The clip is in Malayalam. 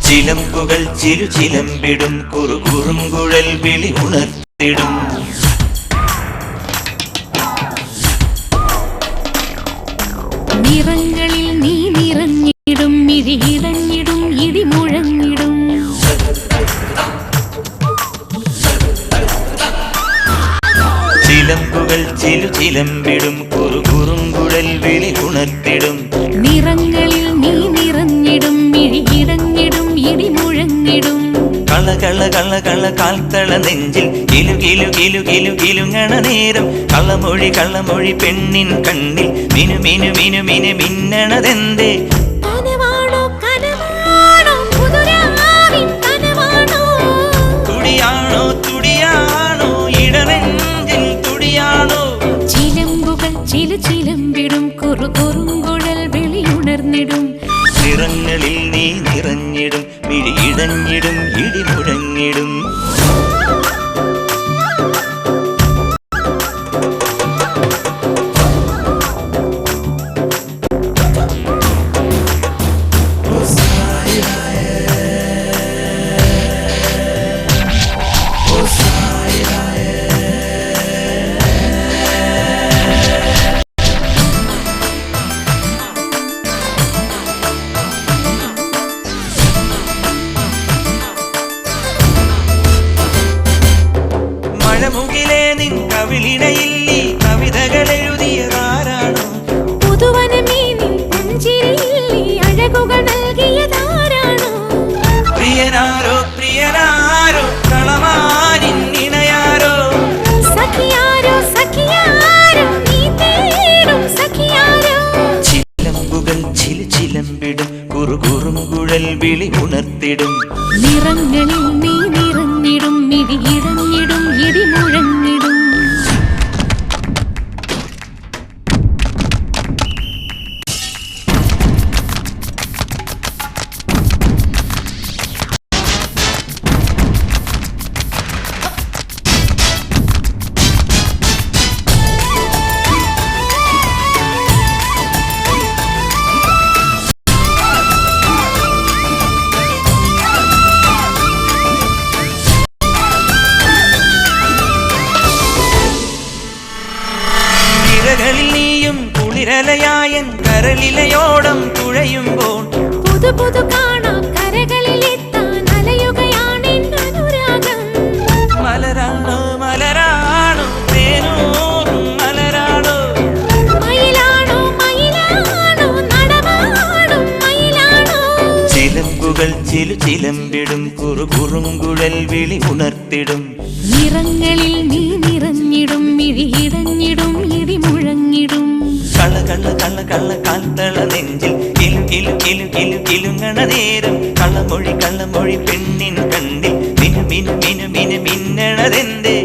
ചിലമ്പുകൾ ചിലമ്പിടും കുറുകുറുങ്കുഴൽ വിളി ഉണർത്തിടും. നിറങ്ങളിൽ നീ നിറഞ്ഞിടും മിഴിയിടഞ്ഞിടും ഇടിമുഴങ്ങിടും. ചിലമ്പുകൾ ചിലമ്പിടും കുറുകുറുങ്കുഴൽ വിളി ഉണർത്തിടും. നിറങ്ങളിൽ നീ നിറഞ്ഞിടും മിഴിയിടഞ്ഞിടും ഇടിമുഴങ്ങിടും. കള കള കള കള കാൽത്തള നെഞ്ചിൽ കിലു കിലു കിലു കിലു കിലുങ്ങണ നേരം കള്ളമൊഴി പെണ്ണിൻ കണ്ണിൽ മിനു മിനു മിനു മിനു മിന്നണതെന്തേ? തുടിയാണോ തുടിയാണോ ഇടനെഞ്ചിൽ തുടിയാണോ? ചിലമ്പുകൾ ചിലമ്പിടും കുറുകുറുങ്കുഴൽ വിളിയുണർന്നിടും. നിറങ്ങളിൽ നീ നിറഞ്ഞിടും മിഴിയിടഞ്ഞിടും ഇടിമുഴങ്ങിടും. മഴമുകിലേ നിൻ കവിളിണയിൽ ഈ കവിതകൾ എഴുതിയതാരാണോ? പുതുവനമേ നിൻ പുഞ്ചിരിയിൽ ഈ അഴകുകൾ നൽകിയതാരാണോ? പ്രിയനാരോ പ്രിയനാരോ കളമാനിൻ ഇണയാരോ? സഖിയാരോ സഖിയാരോ നീ തേടും സഖിയാരോ? ചിലമ്പുകൾ ചിലമ്പിടും കുറുകുറുങ്കുഴൽ വിളി ഉണർത്തിടും. നിറങ്ങളിൽ നീ നിറഞ്ഞിടും മിഴിയിടഞ്ഞിടും ഇടിമുഴങ്ങിടും. ിൽ നീയും കുളിരലയായൻ കരളിലയോടം തുഴയുമ്പോൾ പുതു പുതു കാണാ കരകളിലെത്താൻ അലയുകയാണ് അനുരാഗം. മലരാണോ മലരാണോ തേനൂറും മലരാണോ? മയിലാണോ മയിലാണോ നടമാടും മയിലാണോ? ചിലമ്പുകൾ ചിലമ്പിടും കുറുകുറുങ്കുഴൽ വിളി ഉണർത്തിടും. നിറങ്ങളിൽ നീ നിറഞ്ഞിടും മിഴിയിടഞ്ഞിടും ഇടിമുഴങ്ങിടും. കള കള കള കള കാൽത്തള നെഞ്ചിൽ കിലു കിലു കിലു കിലു കിലുങ്ങണ നേരം കള്ളമൊഴി പെണ്ണിൻ കണ്ണിൽ മിനു മിനു മിനു മിനു മിന്നണതെന്തേ?